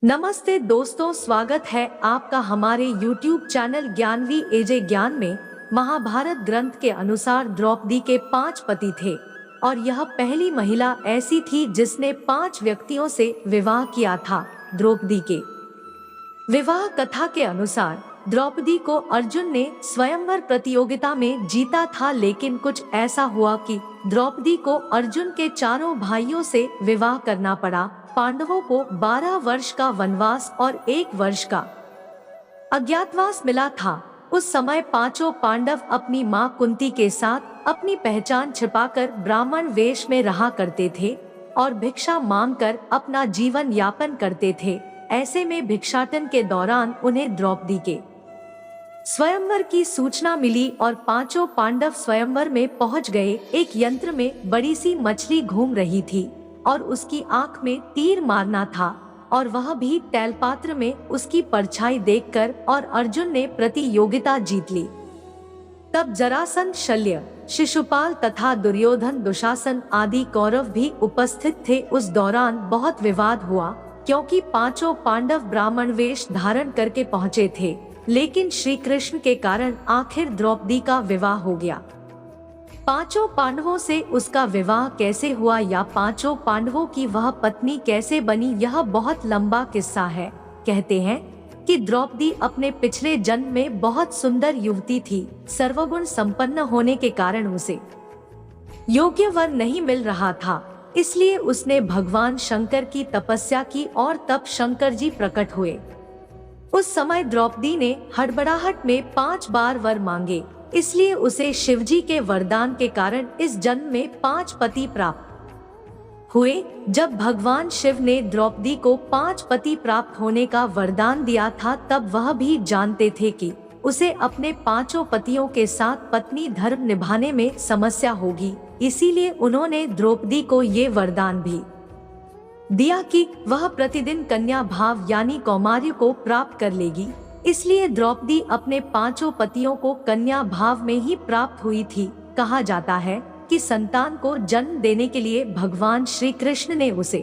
नमस्ते दोस्तों, स्वागत है आपका हमारे YouTube चैनल ज्ञानवी एजे ज्ञान में। महाभारत ग्रंथ के अनुसार द्रौपदी के 5 पति थे और यह पहली महिला ऐसी थी जिसने 5 व्यक्तियों से विवाह किया था। द्रौपदी के विवाह कथा के अनुसार द्रौपदी को अर्जुन ने स्वयंवर प्रतियोगिता में जीता था, लेकिन कुछ ऐसा हुआ कि द्रौपदी को अर्जुन के चारों भाइयों से विवाह करना पड़ा। पांडवों को 12 वर्ष का वनवास और 1 वर्ष का अज्ञातवास मिला था। उस समय 5 पांडव अपनी मां कुंती के साथ अपनी पहचान छिपाकर ब्राह्मण वेश में रहा करते थे और भिक्षा मांगकर अपना जीवन यापन करते थे। ऐसे में भिक्षाटन के दौरान उन्हें द्रौपदी के स्वयंवर की सूचना मिली और 5 पांडव स्वयंवर में पहुंच गए। एक यंत्र में बड़ी सी मछली घूम रही थी और उसकी आंख में तीर मारना था और वह भी तैलपात्र में उसकी परछाई देखकर, और अर्जुन ने प्रतियोगिता जीत ली। तब जरासंध, शल्य, शिशुपाल तथा दुर्योधन, दुशासन आदि कौरव भी उपस्थित थे। उस दौरान बहुत विवाद हुआ क्योंकि 5 पांडव ब्राह्मण वेश धारण करके पहुँचे थे, लेकिन श्री कृष्ण के कारण आखिर द्रौपदी का विवाह हो गया। 5 पांडवों से उसका विवाह कैसे हुआ या 5 पांडवों की वह पत्नी कैसे बनी, यह बहुत लंबा किस्सा है। कहते हैं कि द्रौपदी अपने पिछले जन्म में बहुत सुंदर युवती थी। सर्वगुण संपन्न होने के कारण उसे योग्य वर नहीं मिल रहा था, इसलिए उसने भगवान शंकर की तपस्या की और तब शंकर जी प्रकट हुए। उस समय द्रौपदी ने हड़बड़ाहट में 5 बार वर मांगे, इसलिए उसे शिवजी के वरदान के कारण इस जन्म में 5 पति प्राप्त हुए। जब भगवान शिव ने द्रौपदी को 5 पति प्राप्त होने का वरदान दिया था, तब वह भी जानते थे कि उसे अपने 5 पतियों के साथ पत्नी धर्म निभाने में समस्या होगी। इसीलिए उन्होंने द्रौपदी को ये वरदान भी दिया कि वह प्रतिदिन कन्या भाव यानी कौमार्य को प्राप्त कर लेगी। इसलिए द्रौपदी अपने 5 पतियों को कन्या भाव में ही प्राप्त हुई थी। कहा जाता है कि संतान को जन्म देने के लिए भगवान श्री कृष्ण ने उसे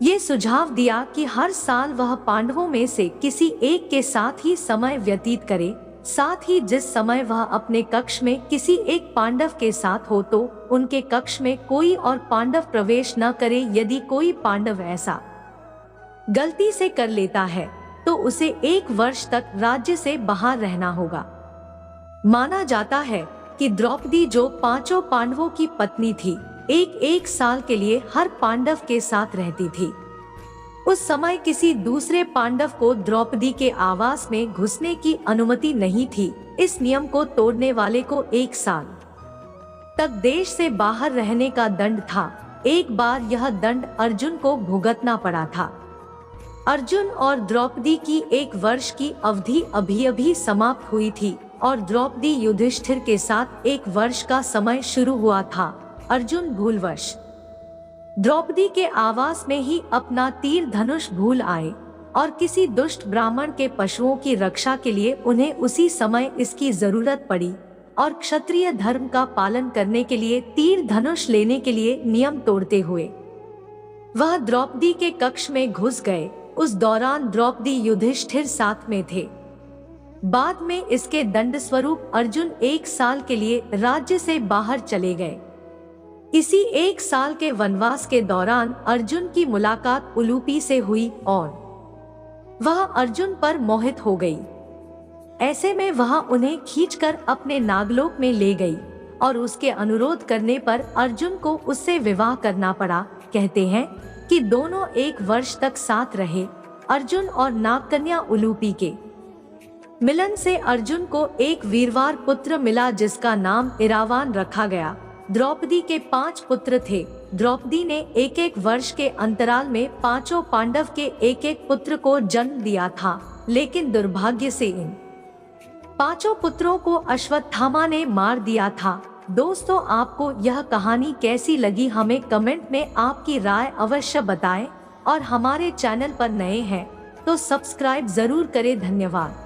ये सुझाव दिया कि हर साल वह पांडवों में से किसी एक के साथ ही समय व्यतीत करे। साथ ही जिस समय वह अपने कक्ष में किसी एक पांडव के साथ हो तो उनके कक्ष में कोई और पांडव प्रवेश न करे। यदि कोई पांडव ऐसा गलती से कर लेता है तो उसे 1 वर्ष तक राज्य से बाहर रहना होगा। माना जाता है कि द्रौपदी जो 5 पांडवों की पत्नी थी, एक साल के लिए हर पांडव के साथ रहती थी। उस समय किसी दूसरे पांडव को द्रौपदी के आवास में घुसने की अनुमति नहीं थी। इस नियम को तोड़ने वाले को 1 साल तक देश से बाहर रहने का दंड था। एक बार यह दंड अर्जुन को भुगतना पड़ा था। अर्जुन और द्रौपदी की 1 वर्ष की अवधि अभी समाप्त हुई थी और द्रौपदी युधिष्ठिर के साथ 1 वर्ष का समय शुरू हुआ था। अर्जुन भूलवश द्रौपदी के आवास में ही अपना तीर धनुष भूल आए और किसी दुष्ट ब्राह्मण के पशुओं की रक्षा के लिए उन्हें उसी समय इसकी जरूरत पड़ी और क्षत्रिय धर्म का पालन करने के लिए तीर धनुष लेने के लिए नियम तोड़ते हुए वह द्रौपदी के कक्ष में घुस गए। उस दौरान द्रौपदी युधिष्ठिर साथ में थे। बाद में इसके दंड स्वरूप अर्जुन 1 साल के लिए राज्य से बाहर चले गए। इसी 1 साल के वनवास के दौरान अर्जुन की मुलाकात उलूपी से हुई और वह अर्जुन पर मोहित हो गई। ऐसे में वह उन्हें खींचकर अपने नागलोक में ले गई और उसके अनुरोध करने पर अर्जुन को उससे विवाह करना पड़ा। कहते हैं कि दोनों 1 वर्ष तक साथ रहे। अर्जुन और नागकन्या उलूपी के मिलन से अर्जुन को एक वीरवार पुत्र मिला जिसका नाम इरावान रखा गया। द्रौपदी के 5 पुत्र थे। द्रौपदी ने 1 वर्ष के अंतराल में 5 पांडव के 1 पुत्र को जन्म दिया था, लेकिन दुर्भाग्य से इन 5 पुत्रों को अश्वत्थामा ने मार दिया था। दोस्तों, आपको यह कहानी कैसी लगी हमें कमेंट में आपकी राय अवश्य बताएं और हमारे चैनल पर नए हैं तो सब्सक्राइब जरूर करें। धन्यवाद।